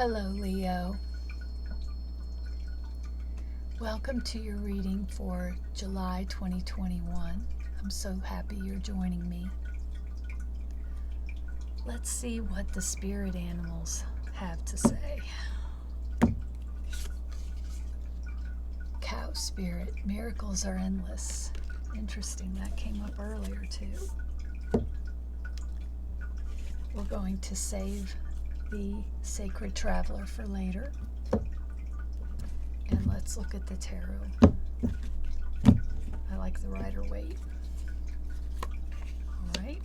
Hello, Leo. Welcome to your reading for July 2021. I'm so happy you're joining me. Let's see what the spirit animals have to say. Cow spirit, miracles are endless. Interesting, that came up earlier too. We're going to save the sacred traveler for later. And let's look at the tarot. I like the Rider-Waite. All right.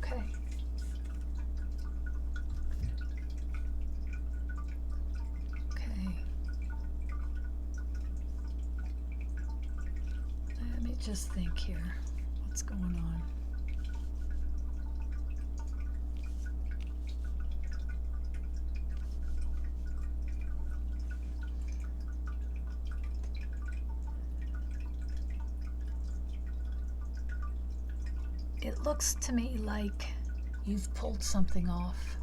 Okay. Let me just think here. What's going on? It looks to me like you've pulled something off.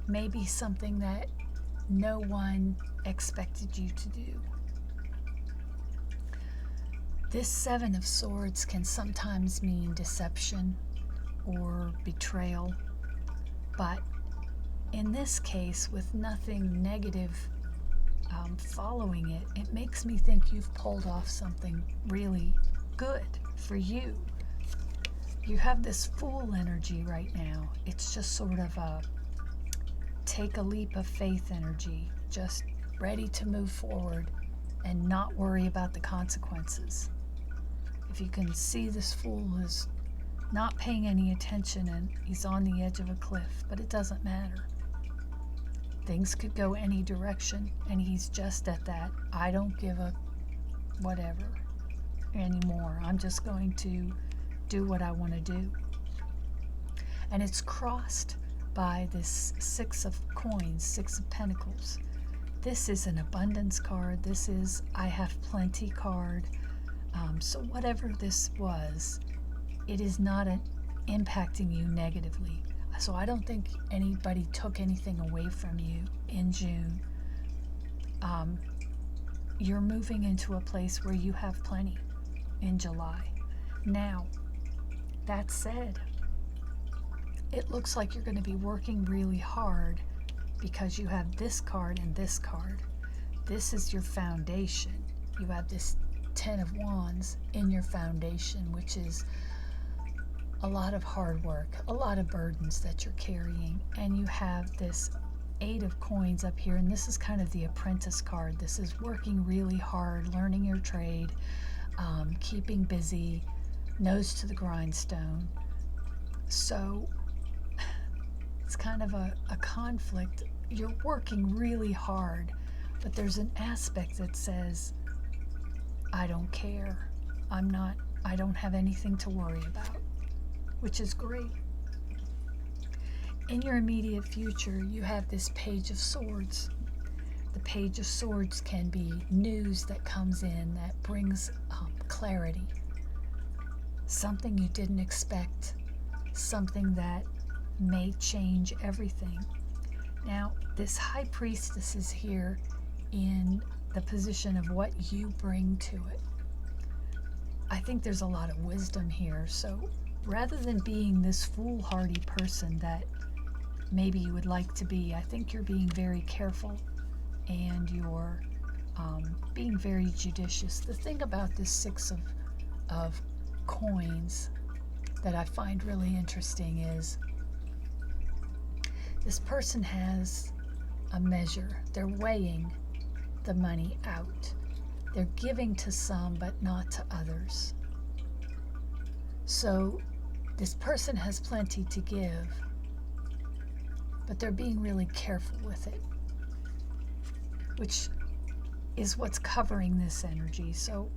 Maybe something that no one expected you to do. This Seven of Swords can sometimes mean deception or betrayal, but in this case, with nothing negative following it, it makes me think you've pulled off something really good for you. You have this Fool energy right now. It's just sort of a take a leap of faith energy, just ready to move forward and not worry about the consequences. If you can see, this Fool is not paying any attention and he's on the edge of a cliff, but it doesn't matter. Things could go any direction and he's just at that, I don't give a whatever anymore. I'm just going to do what I want to do. And it's crossed by this Six of Coins, Six of Pentacles. This is an abundance card. This is I have plenty card. So whatever this was, it is not impacting you negatively. So I don't think anybody took anything away from you in June. You're moving into a place where you have plenty in July. Now, that said, it looks like you're going to be working really hard because you have this card and this card. This is your foundation. You have this Ten of Wands in your foundation, which is a lot of hard work, a lot of burdens that you're carrying. And you have this Eight of Coins up here, and this is kind of the apprentice card. This is working really hard, learning your trade, keeping busy, nose to the grindstone. So it's kind of a conflict. You're working really hard, but there's an aspect that says, I don't care. I don't have anything to worry about, which is great. In your immediate future, you have this Page of Swords. The Page of Swords can be news that comes in that brings clarity. Something you didn't expect, something that may change everything. Now, this High Priestess is here in the position of what you bring to it. I think there's a lot of wisdom here. So rather than being this foolhardy person that maybe you would like to be, I think you're being very careful and you're being very judicious. The thing about this Six of Coins that I find really interesting is this person has a measure. They're weighing the money out. They're giving to some, but not to others. So this person has plenty to give, but they're being really careful with it, which is what's covering this energy. So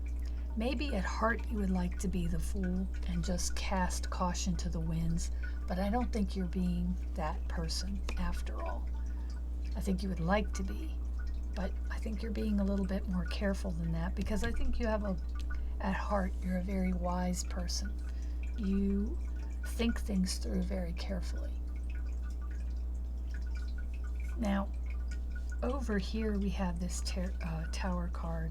Maybe at heart you would like to be the fool and just cast caution to the winds, but I don't think you're being that person after all. I think you would like to be, but I think you're being a little bit more careful than that, because I think you have at heart, you're a very wise person. You think things through very carefully. Now, over here we have this Tower card,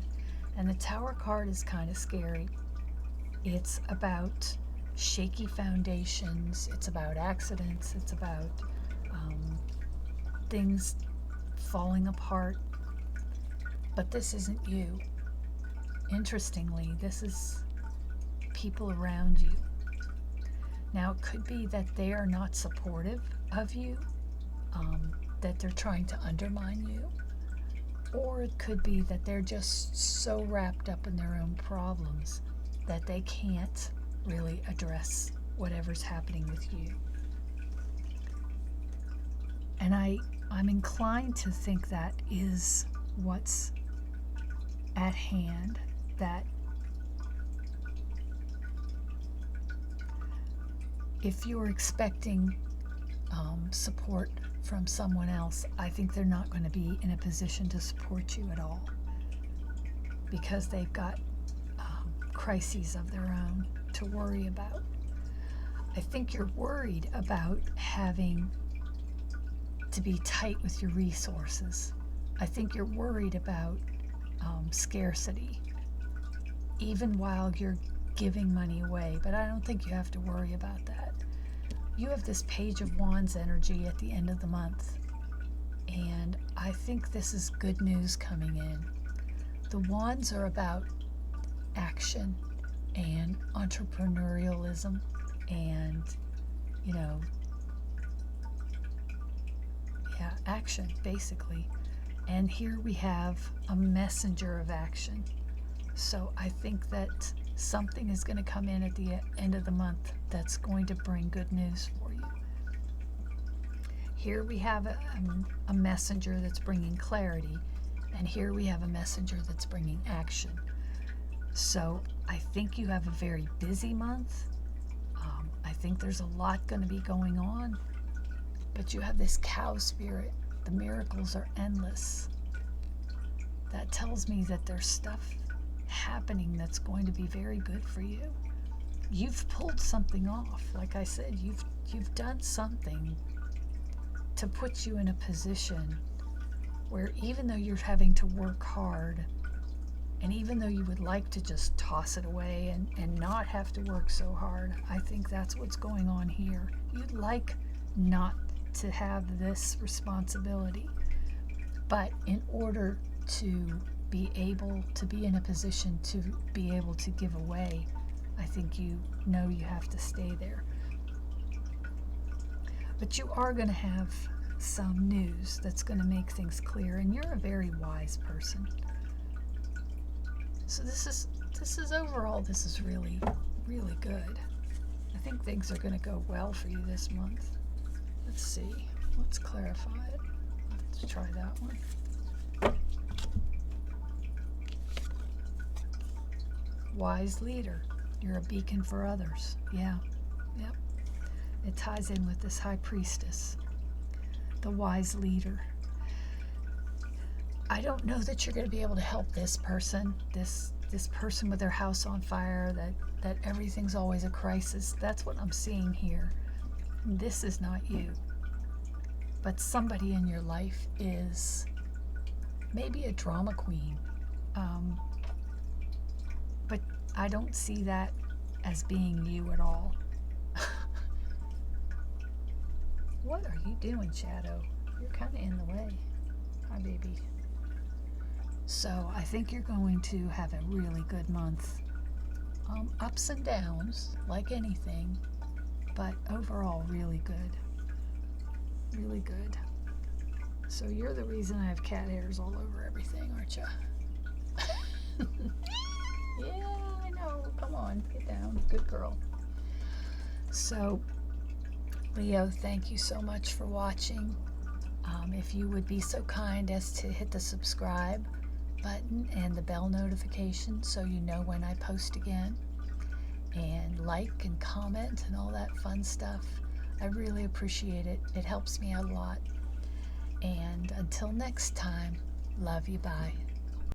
and the Tower card is kind of scary. It's about shaky foundations, it's about accidents, it's about things falling apart. But this isn't you. Interestingly, this is people around you. Now, it could be that they are not supportive of you, that they're trying to undermine you, or it could be that they're just so wrapped up in their own problems that they can't really address whatever's happening with you. And I'm inclined to think that is what's at hand, that if you're expecting support from someone else, I think they're not going to be in a position to support you at all, because they've got crises of their own to worry about. I think you're worried about having to be tight with your resources. I think you're worried about scarcity, even while you're giving money away, but I don't think you have to worry about that. You have this Page of Wands energy at the end of the month, and I think this is good news coming in. The Wands are about action and entrepreneurialism and, action, basically. And here we have a messenger of action. So I think that something is going to come in at the end of the month that's going to bring good news for you. Here we have a messenger that's bringing clarity, and here we have a messenger that's bringing action. So I think you have a very busy month. I think there's a lot going to be going on, but you have this cow spirit. The miracles are endless. That tells me that there's stuff happening that's going to be very good for you. You've pulled something off. Like I said, you've done something to put you in a position where, even though you're having to work hard, and even though you would like to just toss it away and not have to work so hard, I think that's what's going on here. You'd like not to have this responsibility, but in order to be able to be in a position to be able to give away, I think you know you have to stay there. But you are going to have some news that's going to make things clear, and you're a very wise person. So this is overall, this is really, really good. I think things are going to go well for you this month. Let's see. Let's clarify it. Let's try that one. Wise leader. You're a beacon for others. Yeah. Yep. It ties in with this High Priestess. The wise leader. I don't know that you're going to be able to help this person, this person with their house on fire, that everything's always a crisis. That's what I'm seeing here. This is not you. But somebody in your life is maybe a drama queen. But I don't see that as being you at all. What are you doing, Shadow? You're kind of in the way. Hi, baby. So I think you're going to have a really good month. Ups and downs, like anything, but overall really good. Really good. So you're the reason I have cat hairs all over everything, aren't you? Yeah, I know. Come on, get down. Good girl. So, Leo, thank you so much for watching. If you would be so kind as to hit the subscribe button and the bell notification so you know when I post again. And like and comment and all that fun stuff. I really appreciate it. It helps me out a lot. And until next time, love you, bye.